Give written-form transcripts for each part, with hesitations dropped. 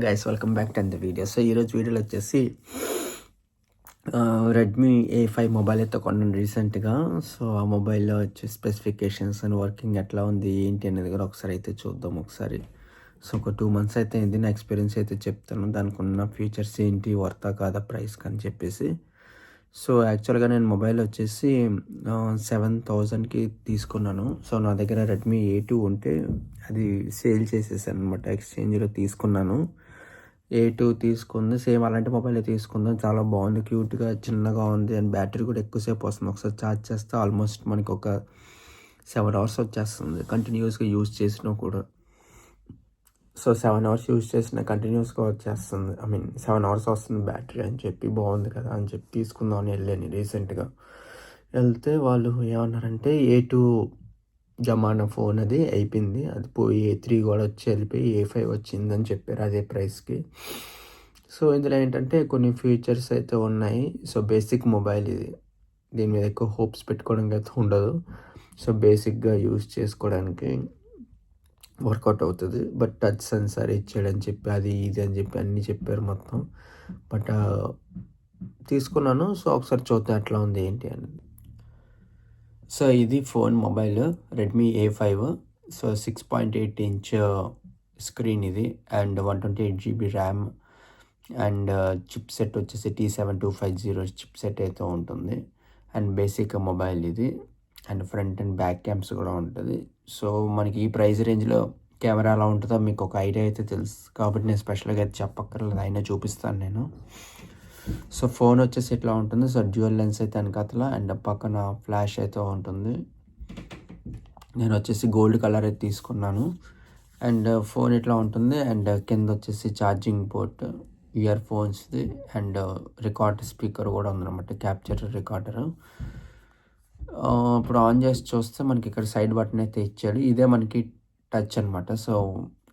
Guys welcome back to the video. So ఈరోజు వీడియోలో వచ్చేసి రెడ్మీ A5 మొబైల్ అయితే కొన్నాను రీసెంట్గా. సో ఆ మొబైల్లో వచ్చే స్పెసిఫికేషన్స్ అండ్ వర్కింగ్ ఎట్లా ఉంది ఏంటి అనేది కూడా ఒకసారి అయితే చూద్దాం ఒకసారి. సో ఒక 2 months అయితే అయింది. నా ఎక్స్పీరియన్స్ అయితే చెప్తాను, దానికి ఉన్న ఫీచర్స్ ఏంటి, వర్తా కాదా ప్రైస్కి అని చెప్పేసి. సో యాక్చువల్గా నేను మొబైల్ వచ్చేసి 7,000కి తీసుకున్నాను. సో నా దగ్గర రెడ్మీ A2 ఉంటే అది సేల్ చేసేసాను అనమాట, ఎక్స్చేంజ్లో తీసుకున్నాను. A2 తీసుకుంది, సేమ్ అలాంటి మొబైల్ తీసుకుందాం, చాలా బాగుంది, క్యూట్గా చిన్నగా ఉంది అండ్ బ్యాటరీ కూడా ఎక్కువసేపు వస్తుంది. ఒకసారి ఛార్జ్ చేస్తే ఆల్మోస్ట్ మనకి ఒక 7 hours వచ్చేస్తుంది కంటిన్యూస్గా యూజ్ చేసినా కూడా. సో 7 hours యూజ్ చేసిన కంటిన్యూస్గా వచ్చేస్తుంది, 7 hours వస్తుంది బ్యాటరీ అని చెప్పి, బాగుంది కదా అని చెప్పి తీసుకుందామని వెళ్ళాను రీసెంట్గా. వెళ్తే వాళ్ళు ఏమన్నారంటే A2 జమానా ఫోన్ అది అయిపోయింది, అది పోయి A3 కూడా వచ్చి వెళ్ళిపోయి A5 వచ్చిందని చెప్పారు అదే ప్రైస్కి. సో ఇందులో ఏంటంటే కొన్ని ఫీచర్స్ అయితే ఉన్నాయి. సో బేసిక్ మొబైల్ ఇది, దీని మీద ఎక్కువ హోప్స్ పెట్టుకోవడానికి అయితే ఉండదు. సో బేసిక్గా యూజ్ చేసుకోవడానికి వర్కౌట్ అవుతుంది. బట్ టచ్ సెన్సార్ ఇచ్చాడని చెప్పి అది ఇది అని చెప్పి అన్నీ చెప్పారు మొత్తం. బట్ తీసుకున్నాను. సో ఒకసారి చూద్దాం ఎట్లా ఉంది ఏంటి అని. సో ఇది phone mobile Redmi A5. So 6.8 inch screen ఇది and 128 GB RAM and chip set వచ్చేసి T7250 చిప్ సెట్ అయితే ఉంటుంది. అండ్ బేసిక్ మొబైల్ ఇది and front and back cams కూడా ఉంటుంది. సో మనకి ఈ ప్రైస్ రేంజ్లో కెమెరా ఎలా ఉంటుందో మీకు ఒక ఐడియా అయితే తెలుసు కాబట్టి నేను స్పెషల్గా అయితే చెప్పక్కర్లేదు, అయినా చూపిస్తాను నేను. సో ఫోన్ వచ్చేసి ఇట్లా ఉంటుంది. సో డ్యూయల్ లెన్స్ అయితే వెనకాతల అండ్ పక్కన ఫ్లాష్ అయితే ఉంటుంది. నేను వచ్చేసి గోల్డ్ కలర్ అయితే తీసుకున్నాను. అండ్ ఫోన్ ఇట్లా ఉంటుంది అండ్ కింద వచ్చేసి ఛార్జింగ్ పోర్ట్, ఇయర్ ఫోన్స్ది అండ్ రికార్డర్ స్పీకర్ కూడా ఉందన్నమాట, క్యాప్చర్ రికార్డర్. ఇప్పుడు ఆన్ చేసి చూస్తే మనకి ఇక్కడ సైడ్ బటన్ అయితే ఇచ్చాడు, ఇదే మనకి టచ్ అనమాట. సో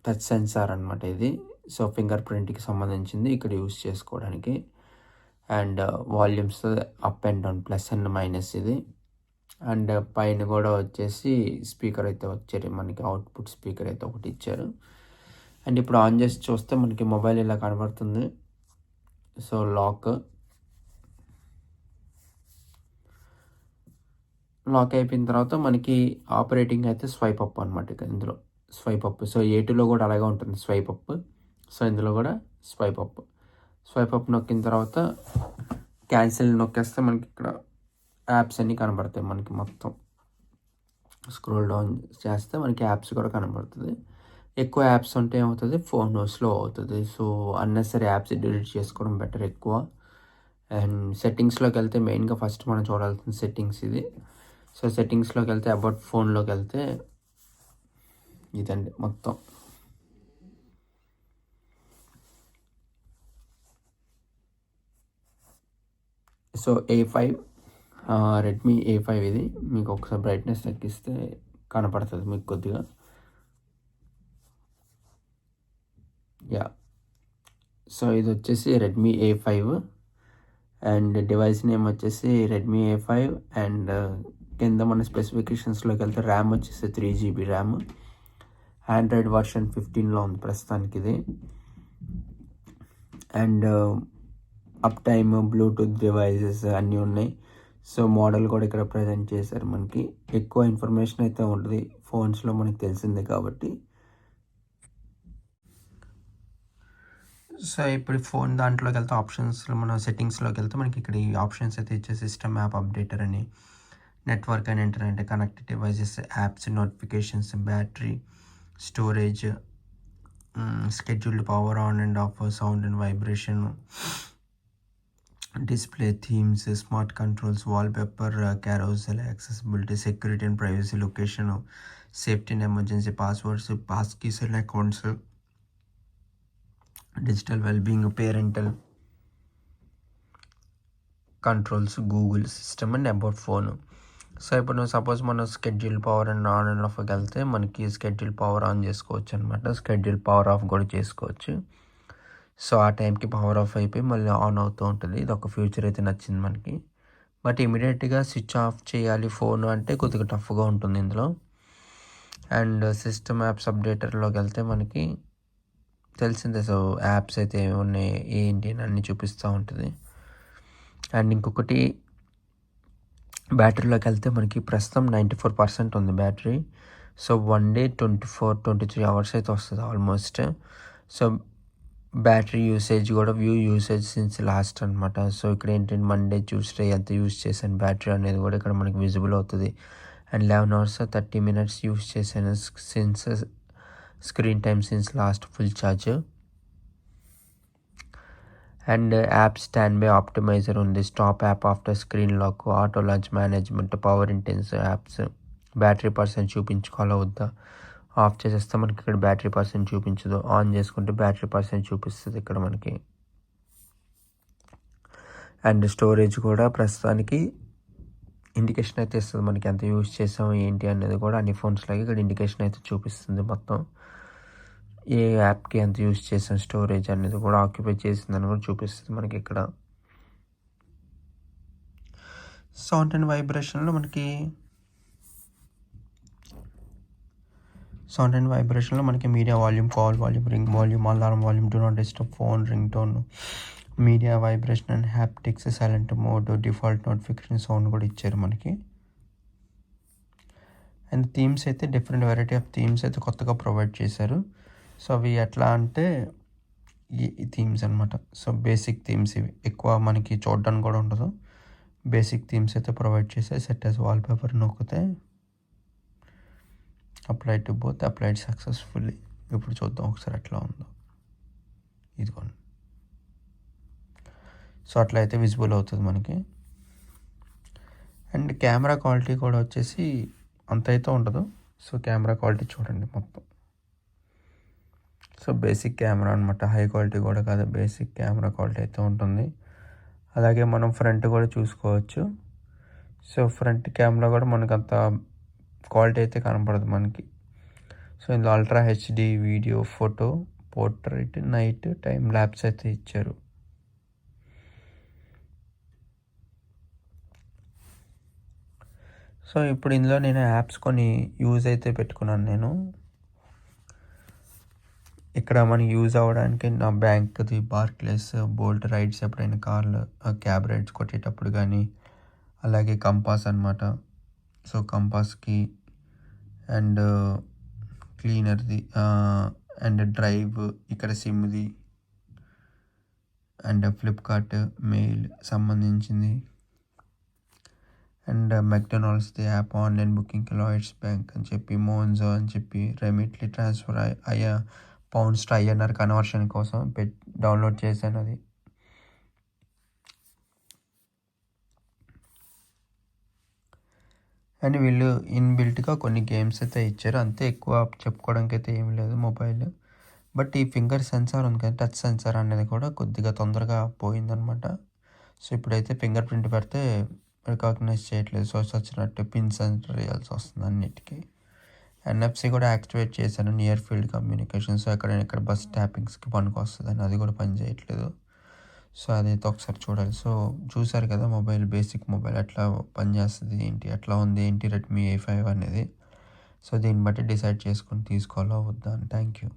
టచ్ సెన్సార్ అనమాట ఇది. సో ఫింగర్ ప్రింట్కి సంబంధించింది ఇక్కడ యూస్ చేసుకోవడానికి. And volumes up and down, plus and minus ఇది. అండ్ పైన కూడా వచ్చేసి స్పీకర్ అయితే వచ్చారు మనకి, అవుట్పుట్ స్పీకర్ అయితే ఒకటి ఇచ్చారు. అండ్ ఇప్పుడు ఆన్ చేసి చూస్తే మనకి మొబైల్ ఇలా కనబడుతుంది. సో లాక్ అయిపోయిన తర్వాత మనకి ఆపరేటింగ్ అయితే స్వైప్ అప్ అనమాట. ఇందులో స్వైప్ అప్, సో A2లో కూడా అలాగే ఉంటుంది స్వైప్ అప్. సో ఇందులో కూడా స్వైప్ అప్ నొక్కిన తర్వాత క్యాన్సిల్ నొక్కేస్తే మనకి ఇక్కడ యాప్స్ అన్నీ కనబడతాయి మనకి. మొత్తం స్క్రోల్ డౌన్ చేస్తే మనకి యాప్స్ కూడా కనబడుతుంది. ఎక్కువ యాప్స్ ఉంటే ఏమవుతుంది, ఫోన్ స్లో అవుతుంది. సో అన్నెసరీ యాప్స్ డిలీట్ చేసుకోవడం బెటర్ ఎక్కువ. అండ్ సెట్టింగ్స్లోకి వెళ్తే మెయిన్గా ఫస్ట్ మనం చూడాల్సిన సెట్టింగ్స్ ఇది. సో సెట్టింగ్స్లోకి వెళ్తే అబౌట్ ఫోన్లోకి వెళ్తే ఇదండి మొత్తం. సో A5 రెడ్మీ A5 ఇది. మీకు ఒకసారి బ్రైట్నెస్ తగ్గిస్తే కనపడుతుంది మీకు కొద్దిగా. యా, సో ఇది వచ్చేసి Redmi A5 and device name వచ్చేసి రెడ్మీ A5. అండ్ కింద మన స్పెసిఫికేషన్స్లోకి వెళ్తే ర్యామ్ వచ్చేసి 3 GB ర్యామ్, ఆండ్రాయిడ్ వర్షన్ 15లో ఉంది ప్రస్తుతానికి ఇది. And up time, Bluetooth devices అన్నీ ఉన్నాయి. సో మోడల్ కూడా ఇక్కడ ప్రజెంట్ చేశారు మనకి. ఎక్కువ ఇన్ఫర్మేషన్ అయితే ఉంటుంది ఫోన్స్లో, మనకి తెలిసిందే కాబట్టి. సో ఇప్పుడు ఫోన్ దాంట్లోకి వెళ్తే ఆప్షన్స్లో మన సెట్టింగ్స్లోకి వెళ్తే మనకి ఇక్కడ ఈ ఆప్షన్స్ అయితే ఇచ్చే సిస్టమ్ యాప్ అప్డేటర్ అని, network and internet, connected devices, apps, notifications, battery, storage, scheduled power on and off, sound and vibration, display, themes, smart controls, wallpaper, carousel, accessibility, security and privacy, location, safety and emergency, passwords, passkeys and accounts, digital well-being, parental controls, Google system and about phone. So ఇప్పుడు suppose మనం schedule power and on and ఆఫ్కి వెళ్తే మనకి schedule power on చేసుకోవచ్చు అనమాట, schedule power of కూడా చేసుకోవచ్చు. So ఆ టైంకి పవర్ ఆఫ్ అయిపోయి మళ్ళీ ఆన్ అవుతూ ఉంటుంది. ఇది ఒక ఫ్యూచర్ అయితే నచ్చింది మనకి. బట్ ఇమీడియట్గా స్విచ్ ఆఫ్ చేయాలి ఫోన్ అంటే కొద్దిగా టఫ్గా ఉంటుంది ఇందులో. అండ్ సిస్టమ్ యాప్స్ అప్డేటర్లోకి వెళ్తే మనకి తెలిసిందే. సో, యాప్స్ అయితే ఏమున్నాయి, ఏంటి అని అన్నీ చూపిస్తూ ఉంటుంది. అండ్ ఇంకొకటి బ్యాటరీలోకెళ్తే మనకి ప్రస్తుతం 94% ఉంది బ్యాటరీ. సో, 1 డే 23 అవర్స్ అయితే వస్తది ఆల్మోస్ట్. సో, బ్యాటరీ యూసేజ్ కూడా వ్యూ యూసేజ్ సిన్స్ లాస్ట్ అనమాట. సో, ఇక్కడ ఏంటంటే మండే, ట్యూస్డే ఎంత యూజ్ చేశాను బ్యాటరీ అనేది కూడా ఇక్కడ మనకి విజిబుల్ అవుతది. అండ్ 11 అవర్స్ 30 మినిట్స్ యూజ్ చేశాను since screen time since last full charge. And app stand by optimizer ఉంది. Stop app after screen lock, auto launch management, power intense apps, battery percent చూపించుకోవాలా వద్దా, off చేసేస్తే మనకి ఇక్కడ battery percent చూపించదు, on చేసుకుంటే battery percent చూపిస్తుంది ఇక్కడ మనకి. అండ్ స్టోరేజ్ కూడా ప్రస్తుతానికి ఇండికేషన్ అయితే ఇస్తుంది మనకి ఎంత యూజ్ చేసాం ఏంటి అనేది కూడా అన్ని ఫోన్స్లాగే ఇక్కడ ఇండికేషన్ అయితే చూపిస్తుంది. మొత్తం ఏ యాప్కి ఎంత యూజ్ చేసాం స్టోరేజ్ అనేది కూడా ఆక్యుపై చేసిందని కూడా చూపిస్తుంది మనకి ఇక్కడ. సౌండ్ అండ్ వైబ్రేషన్లో మనకి media volume, call volume, ring volume, alarm volume, do not disturb, phone ring tone, media vibration and haptics, silent mode, default notification sound కూడా ఇచ్చారు మనకి. అండ్ థీమ్స్ అయితే డిఫరెంట్ వెరైటీ ఆఫ్ థీమ్స్ అయితే కొత్తగా provide చేశారు. So అవి ఎట్లా అంటే ఈ థీమ్స్ అనమాట. సో బేసిక్ థీమ్స్ ఇవి ఎక్కువ మనకి చూడడానికి కూడా ఉండదు. బేసిక్ థీమ్స్ అయితే ప్రొవైడ్ చేశారు. సెట్ యాజ్ వాల్పేపర్ నొక్కితే apply to both, applied successfully. ఇప్పుడు చూద్దాం ఒకసారి ఎట్లా ఉందో. ఇదిగోండి. సో అట్లా అయితే విజిబుల్ అవుతుంది మనకి. అండ్ కెమెరా క్వాలిటీ కూడా వచ్చేసి అంత అయితే ఉండదు. సో కెమెరా క్వాలిటీ చూడండి మొత్తం. సో బేసిక్ కెమెరా అనమాట, హై క్వాలిటీ కూడా కాదు, బేసిక్ కెమెరా క్వాలిటీ అయితే ఉంటుంది. అలాగే మనం ఫ్రంట్ కూడా చూసుకోవచ్చు. సో ఫ్రంట్ కెమెరా కూడా మనకు అంత క్వాలిటీ అయితే కనపడదు మనకి. సో ఇందులో ultra HD video, photo, portrait, night, time lapse అయితే ఇచ్చారు. సో ఇప్పుడు ఇందులో నేను యాప్స్ కొన్ని యూజ్ అయితే పెట్టుకున్నాను నేను. ఇక్కడ మనకి యూజ్ అవ్వడానికి నా బ్యాంక్ది, బార్క్లేస్, బోల్ట్ రైడ్స్, ఎప్పుడైనా క్యాబ్ రైడ్స్ కొట్టేటప్పుడు కానీ, అలాగే కంపాస్ అనమాట. సో కంపాస్కి అండ్ క్లీనర్ది అండ్ డ్రైవ్, ఇక్కడ సిమ్ది అండ్ ఫ్లిప్కార్ట్ మెయిల్ సంబంధించింది అండ్ మెక్డొనాల్డ్స్ది app, online booking, Lloyds bank అని చెప్పి, మోన్జో అని చెప్పి, Remitly transfer pounds to INR conversion కోసం డౌన్లోడ్ చేశాను అది. అండ్ వీళ్ళు ఇన్బిల్ట్గా కొన్ని గేమ్స్ అయితే ఇచ్చారు. అంతే, ఎక్కువ చెప్పుకోవడానికి అయితే ఏమీ లేదు మొబైల్. బట్ ఈ ఫింగర్ సెన్సార్ ఉంది కదా, టచ్ సెన్సార్ అనేది కూడా కొద్దిగా తొందరగా పోయిందనమాట. సో ఇప్పుడైతే ఫింగర్ ప్రింట్ పెడితే రికాగ్నైజ్ చేయట్లేదు. సో వచ్చినట్టు పిన్ సెన్సర్ వేయాల్సి వస్తుంది అన్నిటికీ. NFC కూడా యాక్టివేట్ చేశాను, నియర్ ఫీల్డ్ కమ్యూనికేషన్. సో ఇక్కడ బస్ ట్యాపింగ్స్కి పనికి వస్తుందని అది కూడా పని చేయట్లేదు. సో అదైతే ఒకసారి చూడాలి. సో చూసారు కదా మొబైల్, బేసిక్ మొబైల్ ఎట్లా పనిచేస్తుంది ఏంటి, ఎట్లా ఉంది ఏంటి రెడ్మీ A5 అనేది. సో దీన్ని బట్టి డిసైడ్ చేసుకొని తీసుకోవాలా వద్దా అని. Thank you.